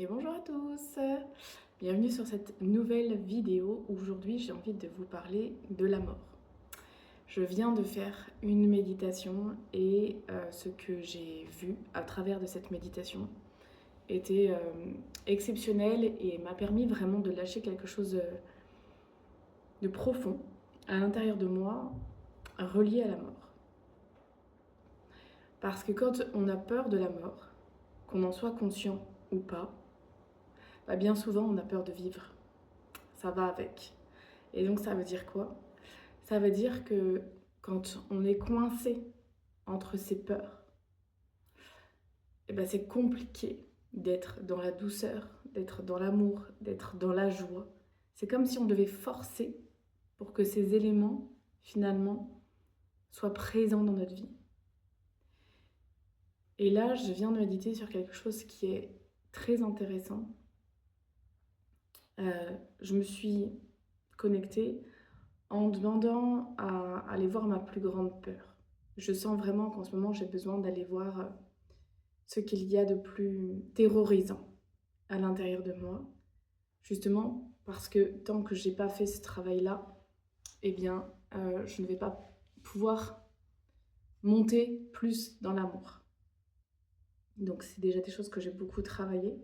Et bonjour à tous, bienvenue sur cette nouvelle vidéo. Aujourd'hui j'ai envie de vous parler de la mort. Je viens de faire une méditation et ce que j'ai vu à travers de cette méditation était exceptionnel et m'a permis vraiment de lâcher quelque chose de profond à l'intérieur de moi relié à la mort. Parce que quand on a peur de la mort, qu'on en soit conscient ou pas, bien souvent on a peur de vivre. Ça va avec. Et donc ça veut dire quoi? Ça veut dire que quand on est coincé entre ces peurs, c'est compliqué d'être dans la douceur, d'être dans l'amour, d'être dans la joie. C'est comme si on devait forcer pour que ces éléments, finalement, soient présents dans notre vie. Et là, je viens de méditer sur quelque chose qui est très intéressant. Je me suis connectée en demandant à aller voir ma plus grande peur. Je sens vraiment qu'en ce moment, j'ai besoin d'aller voir ce qu'il y a de plus terrorisant à l'intérieur de moi, justement parce que tant que j'ai pas fait ce travail-là, je ne vais pas pouvoir monter plus dans l'amour. Donc c'est déjà des choses que j'ai beaucoup travaillé,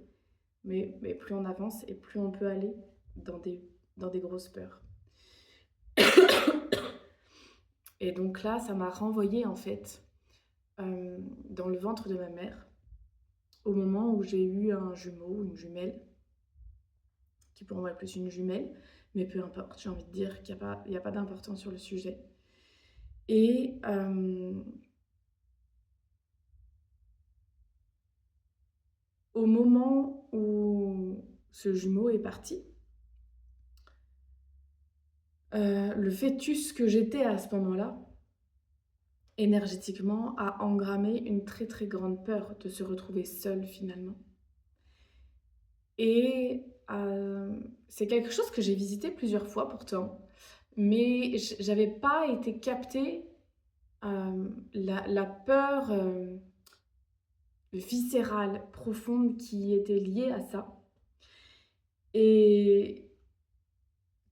mais plus on avance et plus on peut aller dans des grosses peurs. Et donc là, ça m'a renvoyée en fait dans le ventre de ma mère, au moment où j'ai eu un jumeau, une jumelle, qui pour moi est plus une jumelle, mais peu importe, j'ai envie de dire qu'il n'y a pas d'importance sur le sujet. Et au moment où ce jumeau est parti, le fœtus que j'étais à ce moment-là, énergétiquement, a engrammé une très très grande peur de se retrouver seule finalement. Et c'est quelque chose que j'ai visité plusieurs fois pourtant, mais j'avais pas été capter la peur viscérale, profonde qui était liée à ça. Et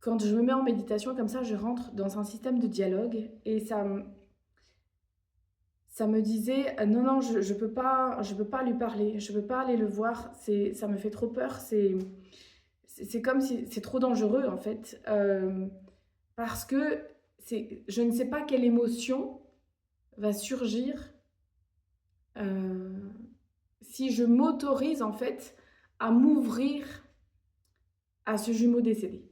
quand je me mets en méditation comme ça, je rentre dans un système de dialogue et ça me disait non, non, je peux pas lui parler, je peux pas aller le voir, ça me fait trop peur, c'est comme si c'est trop dangereux en fait, parce que je ne sais pas quelle émotion va surgir si je m'autorise en fait à m'ouvrir à ce jumeau décédé.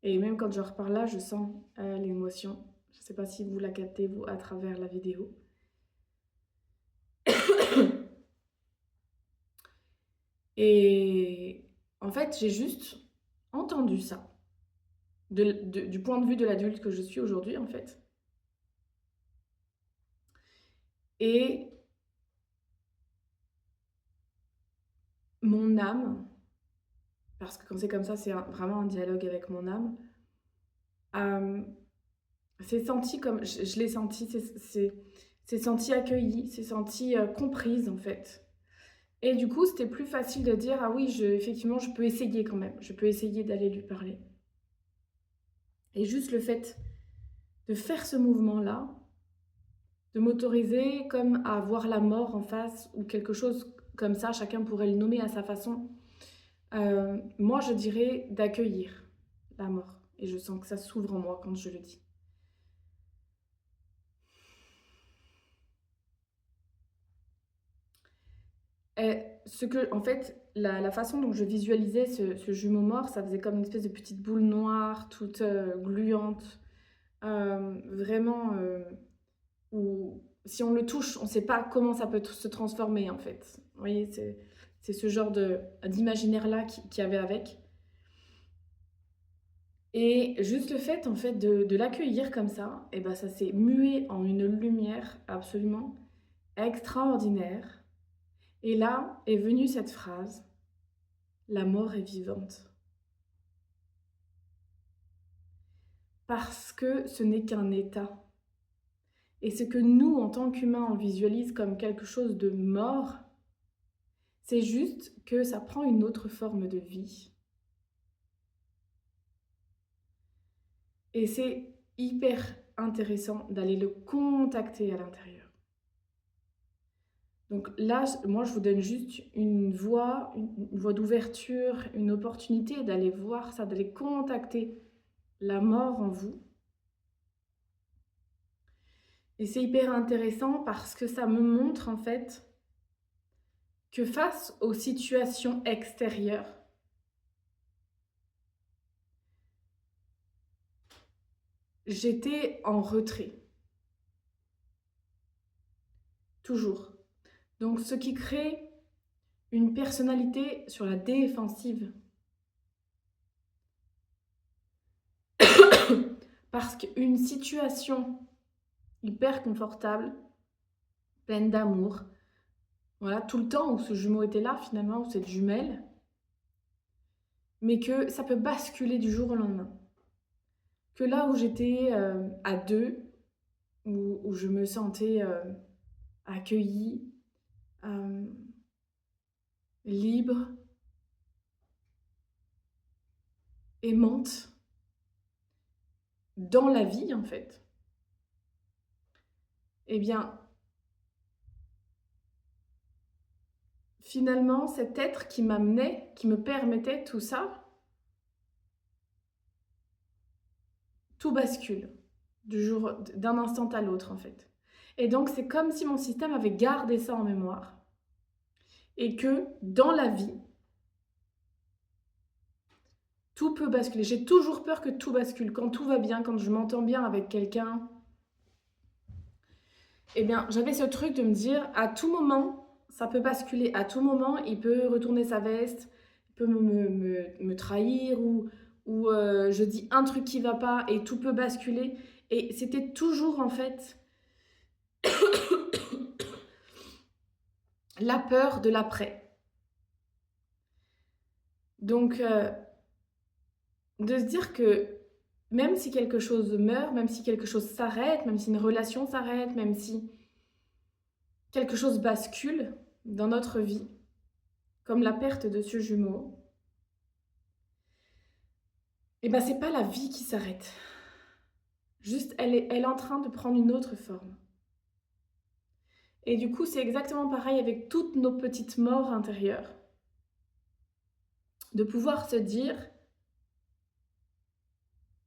Et même quand je reparle là, je sens l'émotion. Je ne sais pas si vous la captez, vous, à travers la vidéo. Et en fait, j'ai juste entendu ça, du point de vue de l'adulte que je suis aujourd'hui, en fait. Et mon âme, parce que quand c'est comme ça, c'est vraiment un dialogue avec mon âme, c'est senti comme, je l'ai senti, c'est senti accueilli, c'est senti comprise, en fait. Et du coup, c'était plus facile de dire, ah oui, effectivement, je peux essayer quand même. Je peux essayer d'aller lui parler. Et juste le fait de faire ce mouvement-là, de m'autoriser comme à voir la mort en face ou quelque chose comme ça, chacun pourrait le nommer à sa façon. Moi, je dirais d'accueillir la mort. Et je sens que ça s'ouvre en moi quand je le dis. En fait, la façon dont je visualisais ce jumeau mort, ça faisait comme une espèce de petite boule noire, toute gluante, vraiment, où si on le touche, on ne sait pas comment ça peut se transformer en fait. Vous voyez, c'est ce genre d'imaginaire-là qu'il y avait avec. Et juste le fait en fait de l'accueillir comme ça, et ça s'est mué en une lumière absolument extraordinaire. Et là est venue cette phrase: la mort est vivante. Parce que ce n'est qu'un état. Et ce que nous, en tant qu'humains, on visualise comme quelque chose de mort, C'est juste que ça prend une autre forme de vie et c'est hyper intéressant d'aller le contacter à l'intérieur. Donc là, moi, je vous donne juste une voie d'ouverture, une opportunité d'aller voir ça, d'aller contacter la mort en vous. Et c'est hyper intéressant parce que ça me montre en fait que face aux situations extérieures, j'étais en retrait, toujours. Donc ce qui crée une personnalité sur la défensive. Parce qu'une situation hyper confortable, pleine d'amour, voilà, tout le temps où ce jumeau était là finalement, ou cette jumelle, mais que ça peut basculer du jour au lendemain. Que là où j'étais à deux, où je me sentais accueillie, euh, libre, aimante, dans la vie en fait, eh bien, finalement, cet être qui m'amenait, qui me permettait tout ça, tout bascule d'un instant à l'autre en fait. Et donc, c'est comme si mon système avait gardé ça en mémoire et que dans la vie, tout peut basculer. J'ai toujours peur que tout bascule. Quand tout va bien, quand je m'entends bien avec quelqu'un, eh bien, j'avais ce truc de me dire, à tout moment, ça peut basculer. À tout moment, il peut retourner sa veste, il peut me trahir ou je dis un truc qui va pas et tout peut basculer. Et c'était toujours, en fait, la peur de l'après. Donc, de se dire que même si quelque chose meurt, même si quelque chose s'arrête, même si une relation s'arrête, même si quelque chose bascule dans notre vie, comme la perte de ce jumeau, et ben c'est pas la vie qui s'arrête. Juste, elle est en train de prendre une autre forme. Et du coup, c'est exactement pareil avec toutes nos petites morts intérieures. De pouvoir se dire,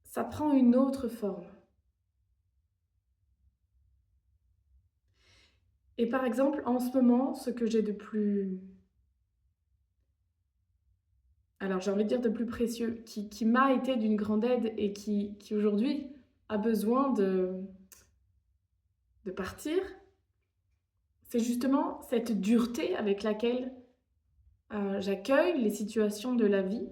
ça prend une autre forme. Et par exemple, en ce moment, ce que j'ai de plus... Alors j'ai envie de dire de plus précieux, qui m'a été d'une grande aide et qui aujourd'hui a besoin de partir, c'est justement cette dureté avec laquelle j'accueille les situations de la vie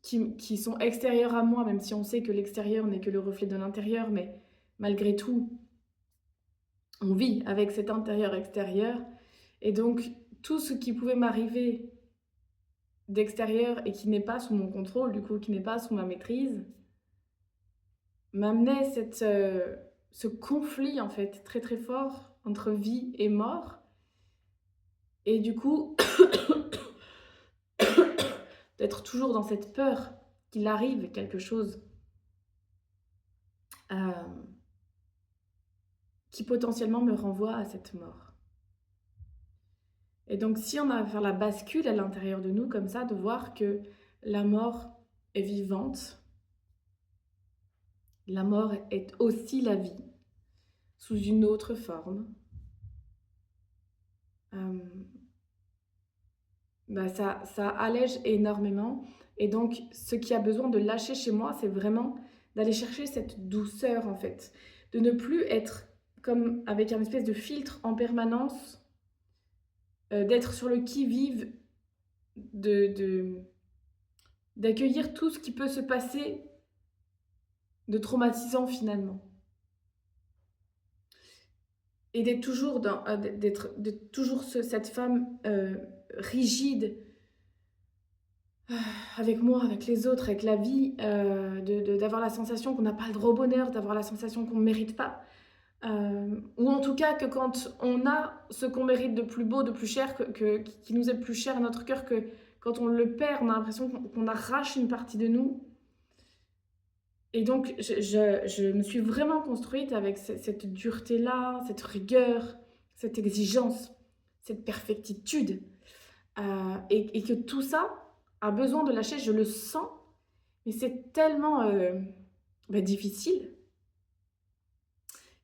qui sont extérieures à moi, même si on sait que l'extérieur n'est que le reflet de l'intérieur, mais malgré tout, on vit avec cet intérieur-extérieur. Et donc, tout ce qui pouvait m'arriver d'extérieur et qui n'est pas sous mon contrôle, du coup, qui n'est pas sous ma maîtrise, m'amenait ce conflit, en fait, très très fort entre vie et mort. Et du coup, d'être toujours dans cette peur qu'il arrive quelque chose qui potentiellement me renvoie à cette mort. Et donc, si on a à faire la bascule à l'intérieur de nous, comme ça, de voir que la mort est vivante, la mort est aussi la vie, sous une autre forme, bah ça allège énormément. Et donc, ce qui a besoin de lâcher chez moi, c'est vraiment d'aller chercher cette douceur, en fait. De ne plus être comme avec un espèce de filtre en permanence, d'être sur le qui-vive, d'accueillir tout ce qui peut se passer de traumatisant finalement. Et d'être toujours, cette femme rigide, avec moi, avec les autres, avec la vie, d'avoir la sensation qu'on n'a pas le droit au bonheur, d'avoir la sensation qu'on ne mérite pas. ou en tout cas que quand on a ce qu'on mérite de plus beau, de plus cher, qui nous est plus cher à notre cœur, que quand on le perd, on a l'impression qu'on arrache une partie de nous. Et donc, je me suis vraiment construite avec cette dureté-là, cette rigueur, cette exigence, cette perfectitude. Et que tout ça a besoin de lâcher, je le sens, mais c'est tellement difficile.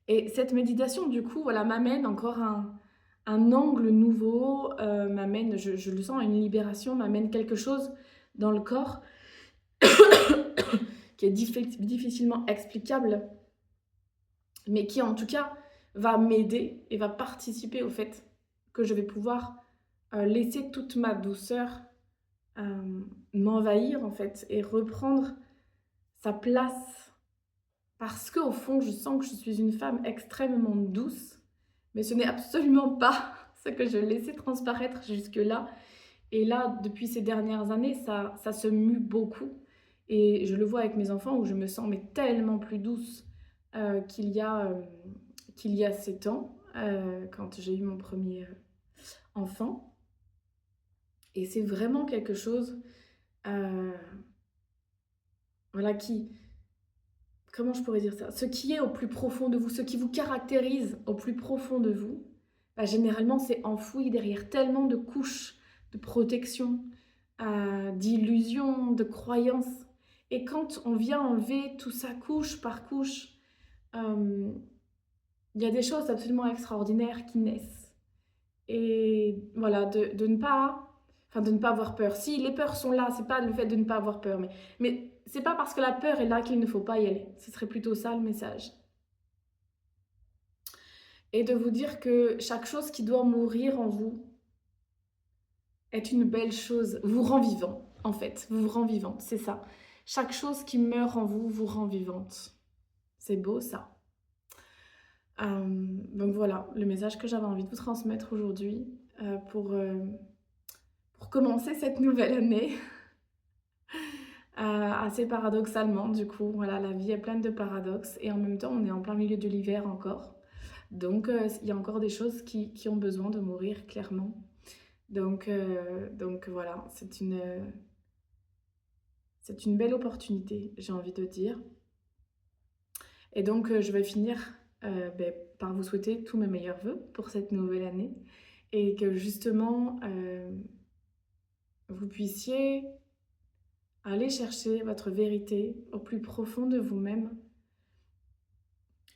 Et cette méditation, du coup, voilà, m'amène encore un angle nouveau, m'amène, je le sens, une libération, m'amène quelque chose dans le corps qui est difficilement explicable, mais qui en tout cas va m'aider et va participer au fait que je vais pouvoir laisser toute ma douceur m'envahir en fait et reprendre sa place, parce qu'au fond je sens que je suis une femme extrêmement douce, mais ce n'est absolument pas ce que je laissais transparaître jusque-là. Et là, depuis ces dernières années, ça se mue beaucoup. Et je le vois avec mes enfants où je me sens mais tellement plus douce qu'il y a 7 ans, quand j'ai eu mon premier enfant. Et c'est vraiment quelque chose voilà, comment je pourrais dire ça? Ce qui est au plus profond de vous, ce qui vous caractérise au plus profond de vous, bah, généralement, c'est enfoui derrière tellement de couches de protection, d'illusions, de croyances. Et quand on vient enlever tout ça couche par couche, il y a des choses absolument extraordinaires qui naissent. Et voilà, de ne pas, enfin de ne pas avoir peur. Si les peurs sont là, c'est pas le fait de ne pas avoir peur, mais c'est pas parce que la peur est là qu'il ne faut pas y aller. Ce serait plutôt ça le message. Et de vous dire que chaque chose qui doit mourir en vous est une belle chose, vous rend vivant, en fait, vous rend vivante, c'est ça. Chaque chose qui meurt en vous vous rend vivante. C'est beau ça. Donc voilà, le message que j'avais envie de vous transmettre aujourd'hui pour commencer cette nouvelle année. Assez paradoxalement, du coup, voilà, la vie est pleine de paradoxes et en même temps, on est en plein milieu de l'hiver encore. Donc, il y a encore des choses qui ont besoin de mourir, clairement. Donc voilà, c'est une belle opportunité, j'ai envie de dire. Et donc, je vais finir par vous souhaiter tous mes meilleurs vœux pour cette nouvelle année et que justement, vous puissiez aller chercher votre vérité au plus profond de vous-même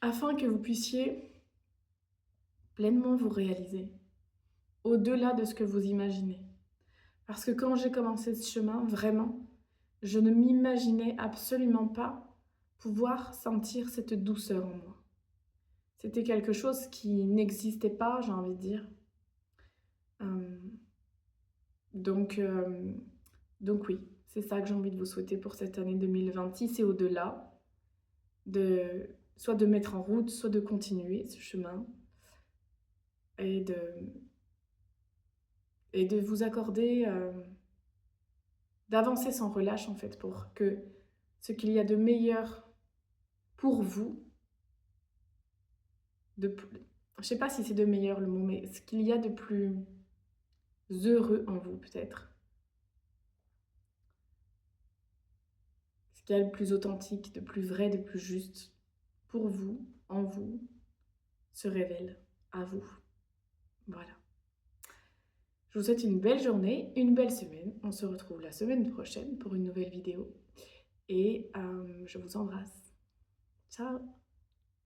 afin que vous puissiez pleinement vous réaliser au-delà de ce que vous imaginez. Parce que quand j'ai commencé ce chemin, vraiment, je ne m'imaginais absolument pas pouvoir sentir cette douceur en moi. C'était quelque chose qui n'existait pas, j'ai envie de dire. Euh, donc, oui, c'est ça que j'ai envie de vous souhaiter pour cette année 2026 et au-delà, soit de mettre en route, soit de continuer ce chemin et de vous accorder, d'avancer sans relâche en fait, pour que ce qu'il y a de meilleur pour vous, je ne sais pas si c'est de meilleur le mot, mais ce qu'il y a de plus heureux en vous peut-être, ce qu'il y a de plus authentique, de plus vrai, de plus juste pour vous, en vous, se révèle à vous. Voilà. Je vous souhaite une belle journée, une belle semaine. On se retrouve la semaine prochaine pour une nouvelle vidéo. Et je vous embrasse. Ciao!